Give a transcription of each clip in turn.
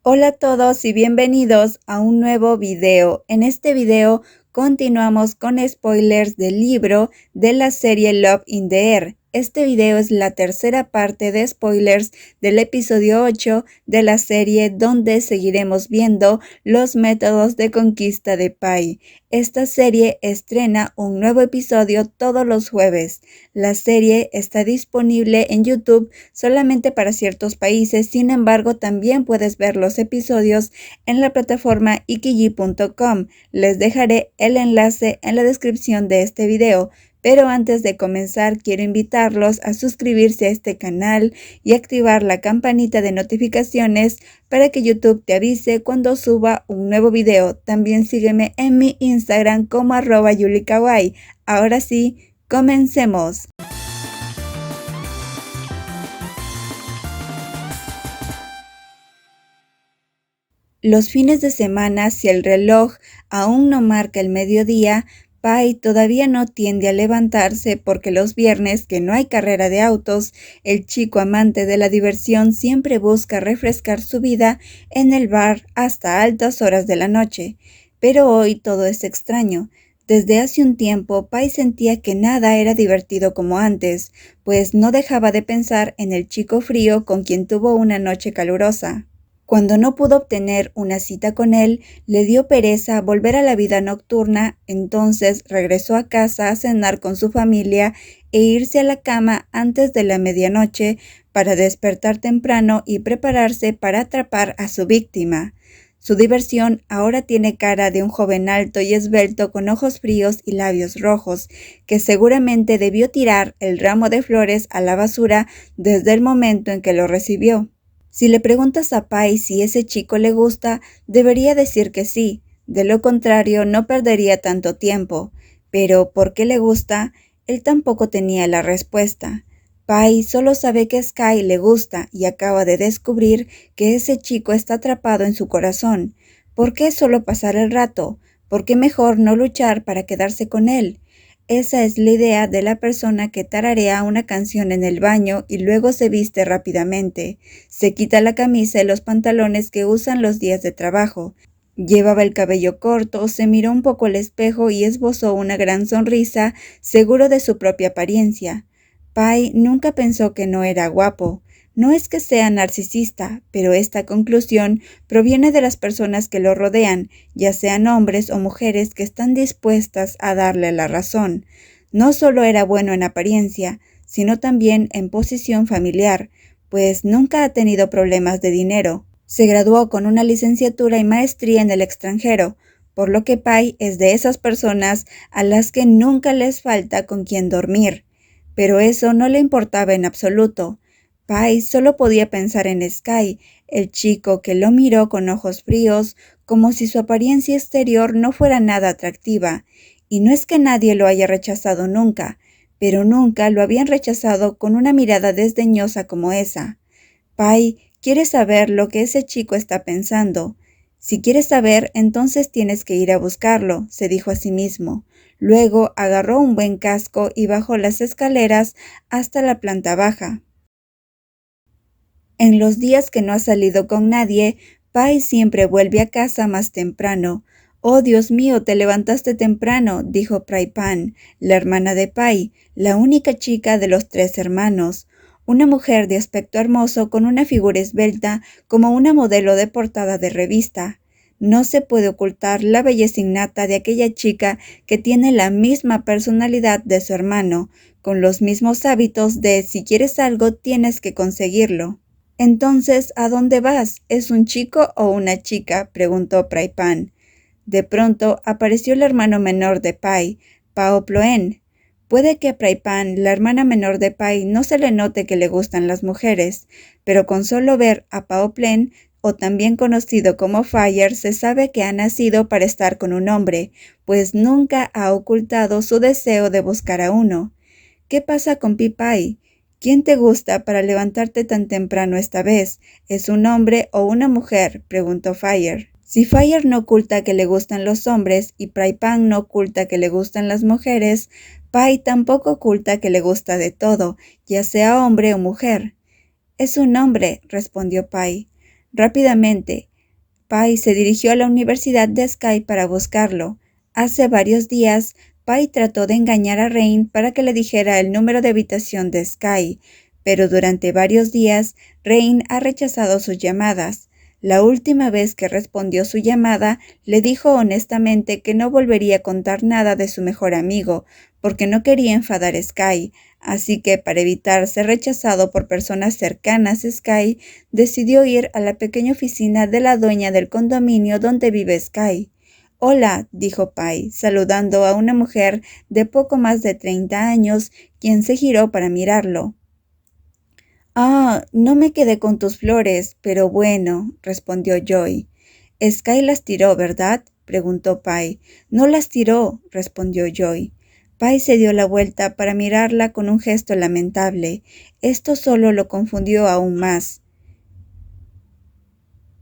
Hola a todos y bienvenidos a un nuevo video. En este video continuamos con spoilers del libro de la serie Love in the Air. Este video es la tercera parte de spoilers del episodio 8 de la serie, donde seguiremos viendo los métodos de conquista de Pai. Esta serie estrena un nuevo episodio todos los jueves. La serie está disponible en YouTube solamente para ciertos países, sin embargo también puedes ver los episodios en la plataforma ikiji.com. Les dejaré el enlace en la descripción de este video. Pero antes de comenzar, quiero invitarlos a suscribirse a este canal y activar la campanita de notificaciones para que YouTube te avise cuando suba un nuevo video. También sígueme en mi Instagram como @yulikawaii. Ahora sí, comencemos. Los fines de semana, si el reloj aún no marca el mediodía, Pai todavía no tiende a levantarse porque los viernes, que no hay carrera de autos, el chico amante de la diversión siempre busca refrescar su vida en el bar hasta altas horas de la noche. Pero hoy todo es extraño. Desde hace un tiempo, Pai sentía que nada era divertido como antes, pues no dejaba de pensar en el chico frío con quien tuvo una noche calurosa. Cuando no pudo obtener una cita con él, le dio pereza volver a la vida nocturna, entonces regresó a casa a cenar con su familia e irse a la cama antes de la medianoche para despertar temprano y prepararse para atrapar a su víctima. Su diversión ahora tiene cara de un joven alto y esbelto con ojos fríos y labios rojos, que seguramente debió tirar el ramo de flores a la basura desde el momento en que lo recibió. Si le preguntas a Pai si ese chico le gusta, debería decir que sí, de lo contrario no perdería tanto tiempo. Pero ¿por qué le gusta? Él tampoco tenía la respuesta. Pai solo sabe que Sky le gusta y acaba de descubrir que ese chico está atrapado en su corazón. ¿Por qué solo pasar el rato? ¿Por qué mejor no luchar para quedarse con él? Esa es la idea de la persona que tararea una canción en el baño y luego se viste rápidamente. Se quita la camisa y los pantalones que usan los días de trabajo. Llevaba el cabello corto, se miró un poco al espejo y esbozó una gran sonrisa, seguro de su propia apariencia. Pai nunca pensó que no era guapo. No es que sea narcisista, pero esta conclusión proviene de las personas que lo rodean, ya sean hombres o mujeres que están dispuestas a darle la razón. No solo era bueno en apariencia, sino también en posición familiar, pues nunca ha tenido problemas de dinero. Se graduó con una licenciatura y maestría en el extranjero, por lo que Pai es de esas personas a las que nunca les falta con quien dormir. Pero eso no le importaba en absoluto. Pai solo podía pensar en Sky, el chico que lo miró con ojos fríos, como si su apariencia exterior no fuera nada atractiva. Y no es que nadie lo haya rechazado nunca, pero nunca lo habían rechazado con una mirada desdeñosa como esa. Pai quiere saber lo que ese chico está pensando. Si quieres saber, entonces tienes que ir a buscarlo, se dijo a sí mismo. Luego agarró un buen casco y bajó las escaleras hasta la planta baja. En los días que no ha salido con nadie, Pai siempre vuelve a casa más temprano. «Oh, Dios mío, te levantaste temprano», dijo Praipan, la hermana de Pai, la única chica de los 3 hermanos. Una mujer de aspecto hermoso con una figura esbelta como una modelo de portada de revista. No se puede ocultar la belleza innata de aquella chica que tiene la misma personalidad de su hermano, con los mismos hábitos de si quieres algo tienes que conseguirlo. «Entonces, ¿a dónde vas? ¿Es un chico o una chica?», preguntó Praipan. De pronto apareció el hermano menor de Pai, Pao Ploen. Puede que a Praipan, la hermana menor de Pai, no se le note que le gustan las mujeres, pero con solo ver a Pao Ploen, o también conocido como Fire, se sabe que ha nacido para estar con un hombre, pues nunca ha ocultado su deseo de buscar a uno. «¿Qué pasa con Pai? ¿Quién te gusta para levantarte tan temprano esta vez? ¿Es un hombre o una mujer?», preguntó Fire. Si Fire no oculta que le gustan los hombres y Praipan no oculta que le gustan las mujeres, Pai tampoco oculta que le gusta de todo, ya sea hombre o mujer. «Es un hombre», respondió Pai. Rápidamente, Pai se dirigió a la universidad de Sky para buscarlo. Hace varios días, Pai trató de engañar a Rain para que le dijera el número de habitación de Sky, pero durante varios días, Rain ha rechazado sus llamadas. La última vez que respondió su llamada, le dijo honestamente que no volvería a contar nada de su mejor amigo, porque no quería enfadar a Sky, así que para evitar ser rechazado por personas cercanas a Sky, decidió ir a la pequeña oficina de la dueña del condominio donde vive Sky. «Hola», dijo Pai, saludando a una mujer de poco más de 30 años, quien se giró para mirarlo. «Ah, no me quedé con tus flores, pero bueno», respondió Joy. «Sky las tiró, ¿verdad?», preguntó Pai. «No las tiró», respondió Joy. Pai se dio la vuelta para mirarla con un gesto lamentable. Esto solo lo confundió aún más.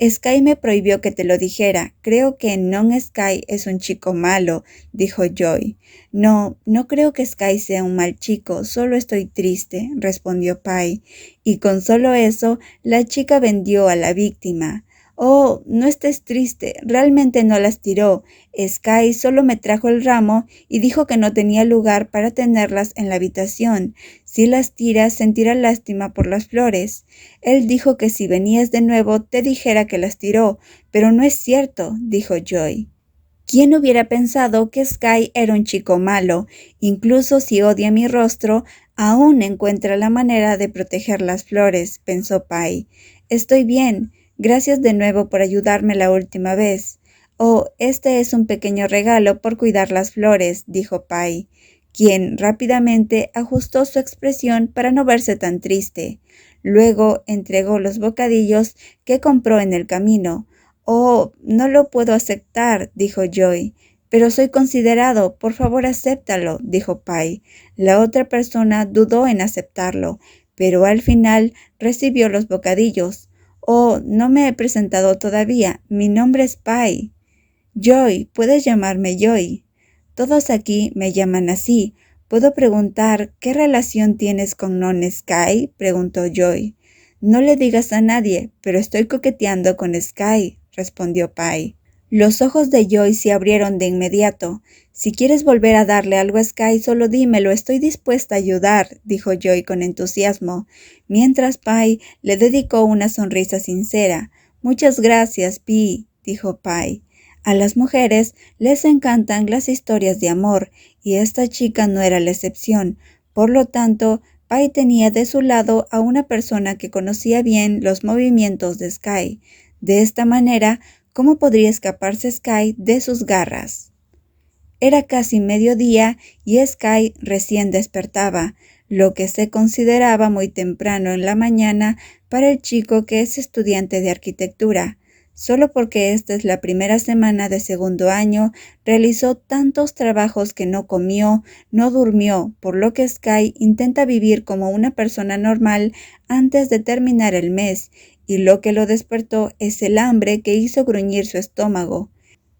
«Sky me prohibió que te lo dijera. Creo que Sky es un chico malo», dijo Joy. «No creo que Sky sea un mal chico, solo estoy triste», respondió Pai. Y con solo eso, la chica vendió a la víctima. «Oh, no estés triste, realmente no las tiró. Sky solo me trajo el ramo y dijo que no tenía lugar para tenerlas en la habitación. Si las tiras, sentirá lástima por las flores. Él dijo que si venías de nuevo te dijera que las tiró, pero no es cierto», dijo Joy. «¿Quién hubiera pensado que Sky era un chico malo? Incluso si odia mi rostro, aún encuentra la manera de proteger las flores», pensó Pai. «Estoy bien. Gracias de nuevo por ayudarme la última vez». «Oh, este es un pequeño regalo por cuidar las flores», dijo Pai, quien rápidamente ajustó su expresión para no verse tan triste. Luego entregó los bocadillos que compró en el camino. «Oh, no lo puedo aceptar», dijo Joy. «Pero soy considerado, por favor acéptalo», dijo Pai. La otra persona dudó en aceptarlo, pero al final recibió los bocadillos. «Oh, no me he presentado todavía. Mi nombre es Pai». «Joy, puedes llamarme Joy». «Todos aquí me llaman así. ¿Puedo preguntar qué relación tienes con Sky?», preguntó Joy. «No le digas a nadie, pero estoy coqueteando con Sky», respondió Pai. Los ojos de Joy se abrieron de inmediato. «Si quieres volver a darle algo a Sky, solo dímelo, estoy dispuesta a ayudar», dijo Joy con entusiasmo, mientras Pai le dedicó una sonrisa sincera. «Muchas gracias, Pi», dijo Pai. A las mujeres les encantan las historias de amor, y esta chica no era la excepción. Por lo tanto, Pai tenía de su lado a una persona que conocía bien los movimientos de Sky. De esta manera, ¿cómo podría escaparse Sky de sus garras? Era casi mediodía y Sky recién despertaba, lo que se consideraba muy temprano en la mañana para el chico que es estudiante de arquitectura. Solo porque esta es la primera semana de segundo año, realizó tantos trabajos que no comió, no durmió, por lo que Sky intenta vivir como una persona normal antes de terminar el mes, y lo que lo despertó es el hambre que hizo gruñir su estómago.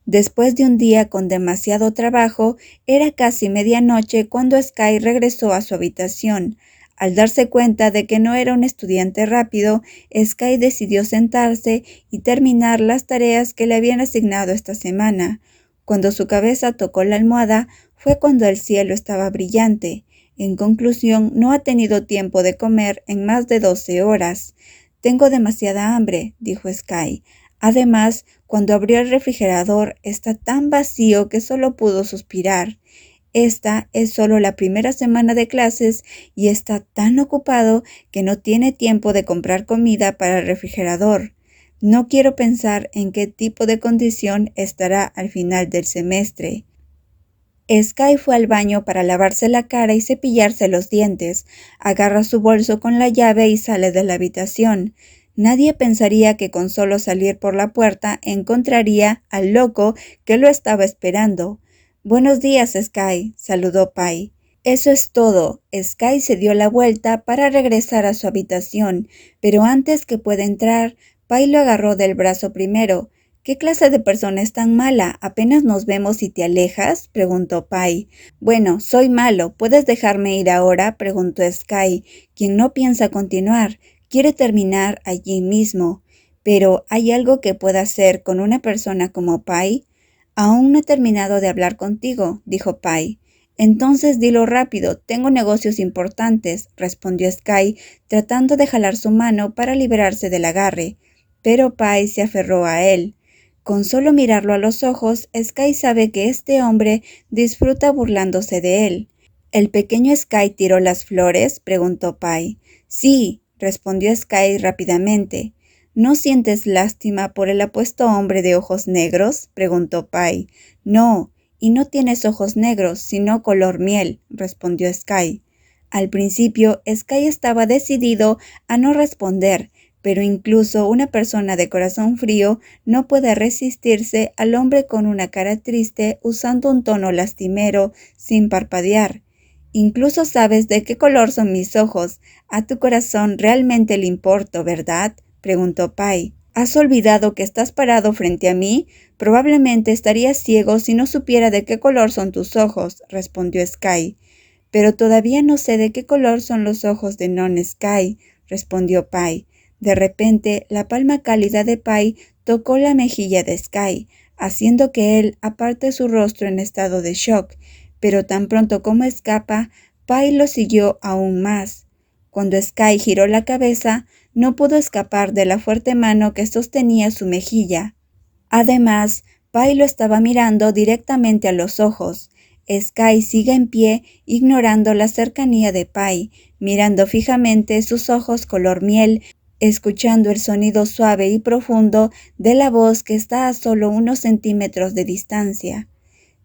Después de un día con demasiado trabajo, era casi medianoche cuando Sky regresó a su habitación. Al darse cuenta de que no era un estudiante rápido, Sky decidió sentarse y terminar las tareas que le habían asignado esta semana. Cuando su cabeza tocó la almohada, fue cuando el cielo estaba brillante. En conclusión, no ha tenido tiempo de comer en más de 12 horas. «Tengo demasiada hambre», dijo Sky. Además, cuando abrió el refrigerador, está tan vacío que solo pudo suspirar. Esta es solo la primera semana de clases y está tan ocupado que no tiene tiempo de comprar comida para el refrigerador. No quiero pensar en qué tipo de condición estará al final del semestre. Sky fue al baño para lavarse la cara y cepillarse los dientes. Agarra su bolso con la llave y sale de la habitación. Nadie pensaría que con solo salir por la puerta encontraría al loco que lo estaba esperando. «Buenos días, Sky», saludó Pai. Eso es todo. Sky se dio la vuelta para regresar a su habitación, pero antes que pueda entrar, Pai lo agarró del brazo primero. «¿Qué clase de persona es tan mala? ¿Apenas nos vemos y te alejas?», preguntó Pai. «Bueno, soy malo. ¿Puedes dejarme ir ahora?», preguntó Sky, quien no piensa continuar. Quiere terminar allí mismo. Pero ¿hay algo que pueda hacer con una persona como Pai? Aún no he terminado de hablar contigo, dijo Pai. Entonces dilo rápido, tengo negocios importantes, respondió Sky, tratando de jalar su mano para liberarse del agarre. Pero Pai se aferró a él. Con solo mirarlo a los ojos, Sky sabe que este hombre disfruta burlándose de él. ¿El pequeño Sky tiró las flores?, preguntó Pai. Sí, respondió Sky rápidamente. ¿No sientes lástima por el apuesto hombre de ojos negros?, preguntó Pai. No, y no tienes ojos negros, sino color miel, respondió Sky. Al principio, Sky estaba decidido a no responder, pero incluso una persona de corazón frío no puede resistirse al hombre con una cara triste usando un tono lastimero sin parpadear. Incluso sabes de qué color son mis ojos. A tu corazón realmente le importo, ¿verdad?, preguntó Pai. ¿Has olvidado que estás parado frente a mí? Probablemente estaría ciego si no supiera de qué color son tus ojos, respondió Sky. Pero todavía no sé de qué color son los ojos de Non-Sky, respondió Pai. De repente, la palma cálida de Pai tocó la mejilla de Sky, haciendo que él aparte su rostro en estado de shock, pero tan pronto como escapa, Pai lo siguió aún más. Cuando Sky giró la cabeza, no pudo escapar de la fuerte mano que sostenía su mejilla. Además, Pai lo estaba mirando directamente a los ojos. Sky sigue en pie, ignorando la cercanía de Pai, mirando fijamente sus ojos color miel, escuchando el sonido suave y profundo de la voz que está a solo unos centímetros de distancia.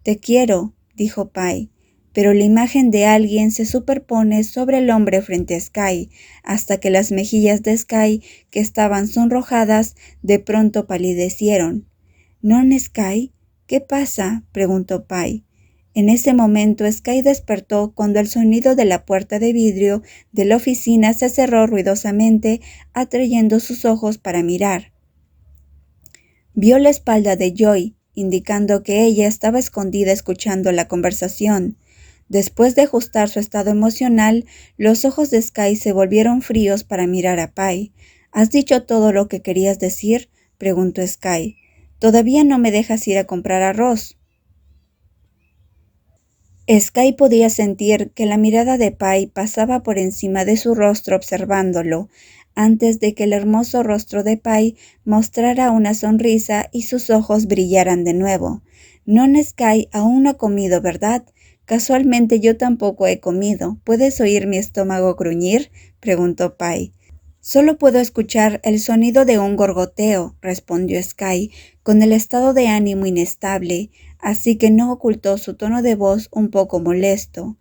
«Te quiero», dijo Pai, pero la imagen de alguien se superpone sobre el hombre frente a Sky, hasta que las mejillas de Sky, que estaban sonrojadas, de pronto palidecieron. «¿Non-Sky? ¿Qué pasa?», preguntó Pai. En ese momento Sky despertó cuando el sonido de la puerta de vidrio de la oficina se cerró ruidosamente, atrayendo sus ojos para mirar. Vio la espalda de Joy, indicando que ella estaba escondida escuchando la conversación. Después de ajustar su estado emocional, los ojos de Sky se volvieron fríos para mirar a Pai. «¿Has dicho todo lo que querías decir?», preguntó Sky. «Todavía no me dejas ir a comprar arroz». Sky podía sentir que la mirada de Pai pasaba por encima de su rostro observándolo, antes de que el hermoso rostro de Pai mostrara una sonrisa y sus ojos brillaran de nuevo. «Non-Sky aún no ha comido, ¿verdad? Casualmente yo tampoco he comido. ¿Puedes oír mi estómago gruñir?», preguntó Pai. «Solo puedo escuchar el sonido de un gorgoteo», respondió Sky, con el estado de ánimo inestable, así que no ocultó su tono de voz un poco molesto.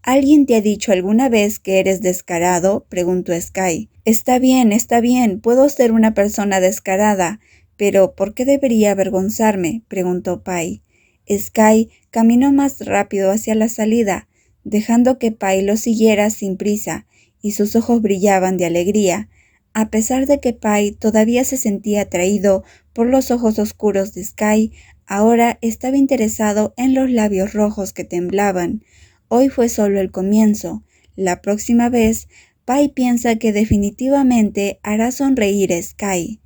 «¿Alguien te ha dicho alguna vez que eres descarado?», preguntó Sky. Está bien, puedo ser una persona descarada, pero ¿por qué debería avergonzarme?», preguntó Pai. Sky caminó más rápido hacia la salida, dejando que Pai lo siguiera sin prisa, y sus ojos brillaban de alegría, a pesar de que Pai todavía se sentía atraído por los ojos oscuros de Sky. Ahora estaba interesado en los labios rojos que temblaban. Hoy fue solo el comienzo. La próxima vez, Pai piensa que definitivamente hará sonreír a Sky.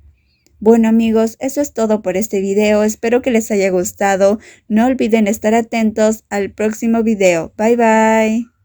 Bueno amigos, eso es todo por este video. Espero que les haya gustado. No olviden estar atentos al próximo video. Bye bye.